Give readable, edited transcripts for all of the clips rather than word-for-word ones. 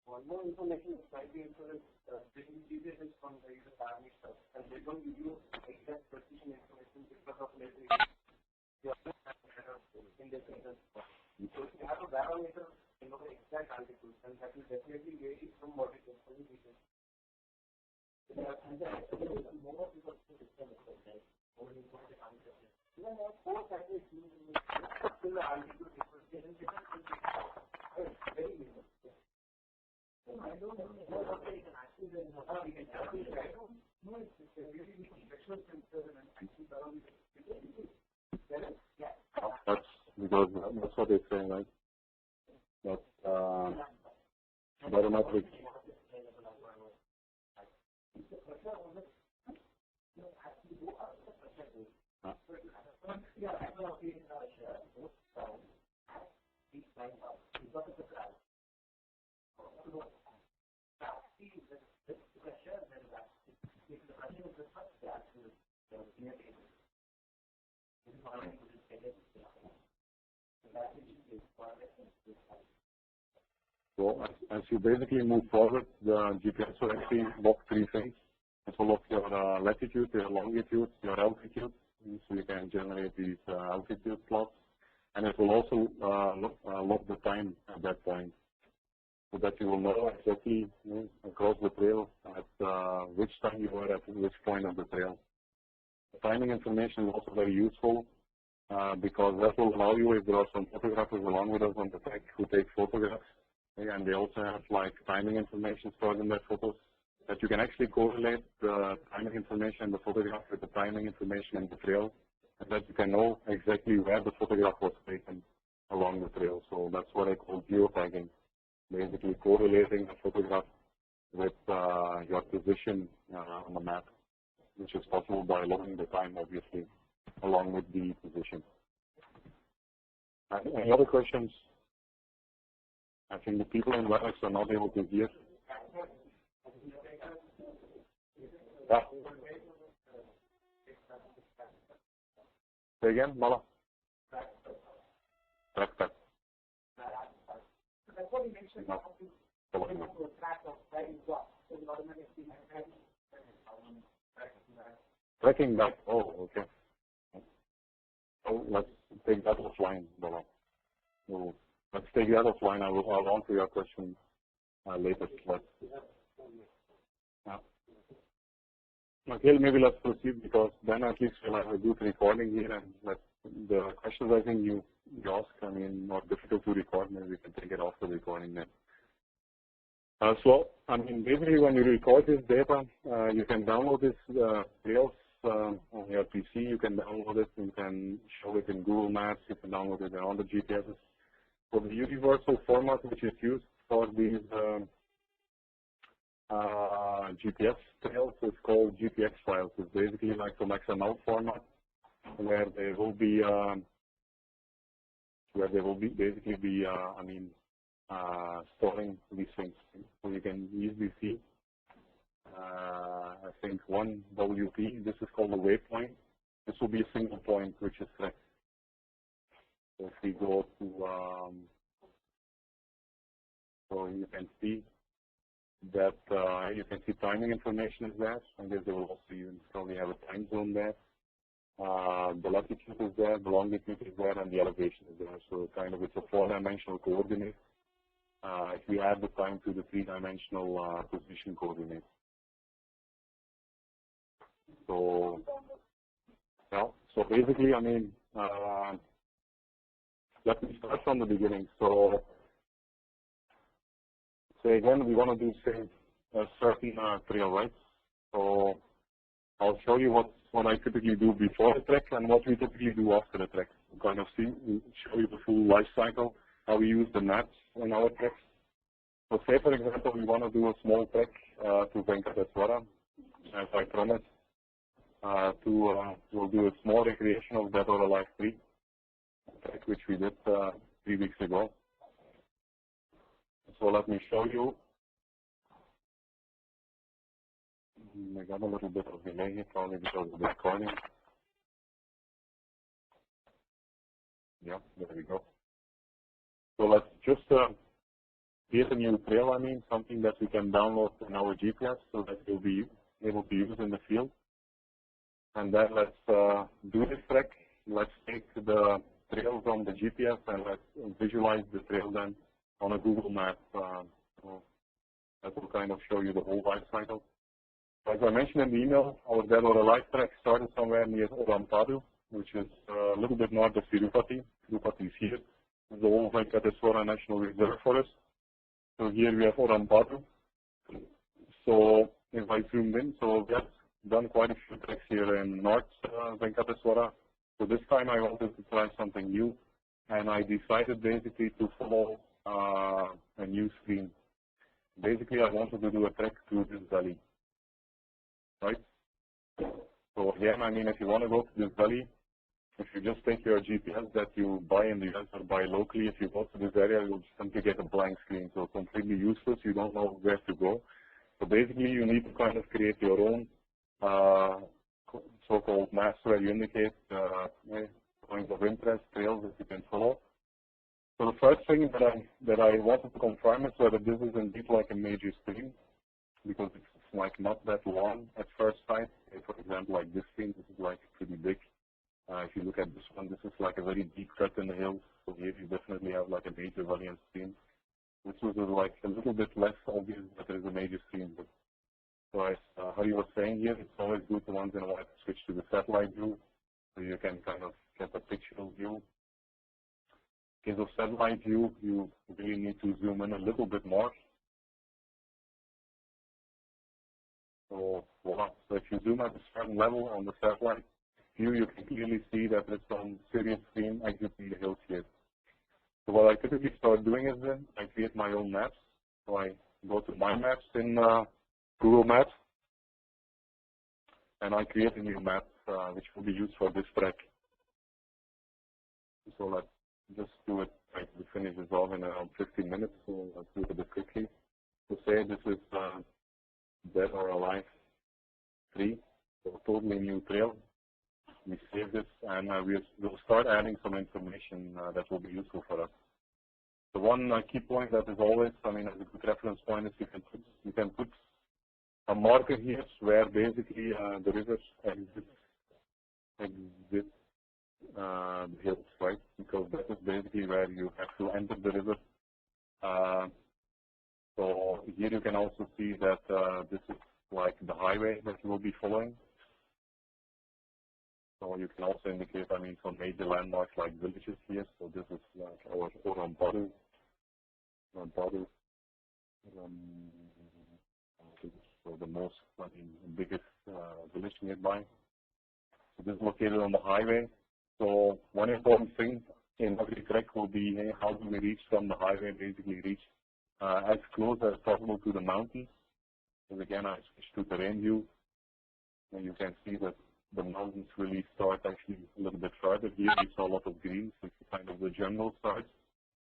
One more information is slightly insurance. Taking GPS is from the parameters, and they don't give you exact precision information because of latency. You have in the sentence. So if you have a barometer, you know the exact altitude, and that will definitely vary from what it is for the region. And the more people system is like more important answer. You have 4 factors used in the altitude difference. Very minimal. I don't know what they can actually do. We can actually try. No, it's a really contextual sensor and actually barometer. Yeah. That's because that's what they're saying, right? That barometric. So as you basically move forward, the GPS will actually lock 3 things. It will lock your latitude, your longitude, your altitude, so you can generate these altitude plots. And it will also lock the time at that point, so that you will know exactly across the trail at which time you are at which point of the trail. The timing information is also very useful because that will allow you, if there are some photographers along with us on the track who take photographs, and they also have like timing information stored in their photos, that you can actually correlate the timing information in the photograph with the timing information in the trail, and that you can know exactly where the photograph was taken along the trail. So that's what I call geotagging, basically correlating the photograph with your position on the map, which is possible by logging the time, obviously, along with the position. Any other questions? I think the people in WebEx are not able to hear. Yeah. Say again, Mala? Track. That's what you mentioned. Tracking back. Oh, okay. So let's take that offline, Mala. So let's take that offline. I'll answer your question later. Okay, maybe let's proceed, because then at least we'll have a good recording here, and the questions I think you ask, I mean, not difficult to record, maybe we can take it off the recording then. So, I mean, basically when you record this data, you can download this trails on your PC, you can download it, you can show it in Google Maps, you can download it on the GPSs. So the universal format which is used for these GPS trails is called GPX files. It's basically like some XML format where they will be basically be storing these things. So you can easily see I think one WP, this is called a waypoint. This will be a single point which is tracked. So if we go to so you can see that you can see timing information is there. I guess they will also probably have a time zone there. The latitude is there, the longitude is there, and the elevation is there. So kind of it's a 4-dimensional coordinate. If we add the time to the 3-dimensional position coordinate. So yeah. So basically, I mean, let me start from the beginning. So say again, we want to do, say, a certain trail, right? So I'll show you what I typically do before the trek and what we typically do after the trek. Kind of show you the full life cycle, how we use the maps in our treks. So say, for example, we want to do a small trek to Venkateswara, as I promised, we'll do a small recreational Dead or Alive 3 trek, which we did 3 weeks ago. So let me show you. I got a little bit of delay here, probably because of the recording. Yeah, there we go. So let's just create a new trail, I mean, something that we can download in our GPS so that you'll be able to use in the field. And then let's do this trek. Let's take the trail from the GPS and let's visualize the trail then on a Google map. So that will kind of show you the whole life cycle. As I mentioned in the email, our Dead or Alive trek started somewhere near Orampadu, which is a little bit north of Tirupati. Tirupati is here. This is the whole Venkateswara National Reserve Forest. So here we have Orampadu. So if I zoomed in, so we have done quite a few treks here in North Venkateswara. So this time I wanted to try something new, and I decided basically to follow a new stream. Basically, I wanted to do a trek through this valley, right? So again, I mean, if you want to go to this valley, if you just take your GPS that you buy in the US or buy locally, if you go to this area, you'll simply get a blank screen. So completely useless. You don't know where to go. So basically, you need to kind of create your own so-called maps where you indicate points of interest, trails that you can follow. So the first thing that I wanted to confirm is whether this is indeed like a major stream, because it's like not that long at first sight. For example, like this stream, this is like pretty big. If you look at this one, this is like a very deep cut in the hills. So here you definitely have like a major valley and stream. This was like a little bit less obvious that there is a major stream. But so as Harry was saying here, it's always good to once in a while to switch to the satellite view, so you can kind of get a pictorial view. In case of satellite view, you really need to zoom in a little bit more. So voila. So if you zoom at a certain level on the satellite view, you can clearly see that there's some serious stream exiting the hills here. So what I typically start doing is then I create my own maps. So I go to my maps in Google Maps, and I create a new map which will be used for this trek. So let's just do it, try to finish this off in around 15 minutes, so let's do it a bit quickly. So say this is Dead or Alive 3, so a totally new trail. We save this, and we'll start adding some information that will be useful for us. The one key point that is always, I mean, as a good reference point is you can put a marker here where basically the rivers exit the hills, right? Because that is basically where you have to enter the river. So here you can also see that this is like the highway that you will be following. So you can also indicate, I mean, some major landmarks like villages here. So this is like our Orampadu. So the most, I mean, biggest village nearby. So this is located on the highway. So one important thing in every trek will be, hey, how do we reach from the highway, basically reach as close as possible to the mountains. So again, I switch to terrain view, and you can see that the mountains really start actually a little bit further. Here you saw a lot of green, so it's kind of the jungle starts,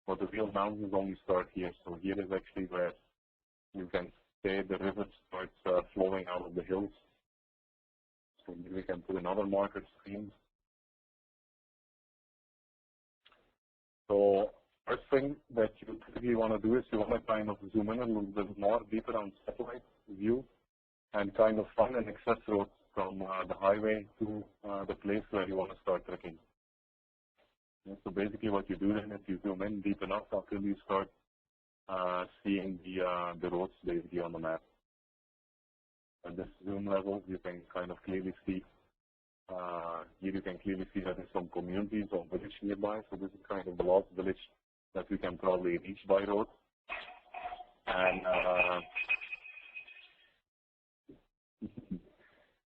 but the real mountains only start here. So here is actually where you can say the river starts flowing out of the hills. So here we can put another marker stream. So first thing that you typically want to do is you want to kind of zoom in a little bit more deeper on satellite view and kind of find an access road from the highway to the place where you want to start trekking. Yeah, so basically what you do then is you zoom in deep enough until you start seeing the roads basically on the map. At this zoom level, you can kind of clearly see, here you can clearly see that there's some communities or village nearby. So this is kind of the last village that we can probably reach by road. And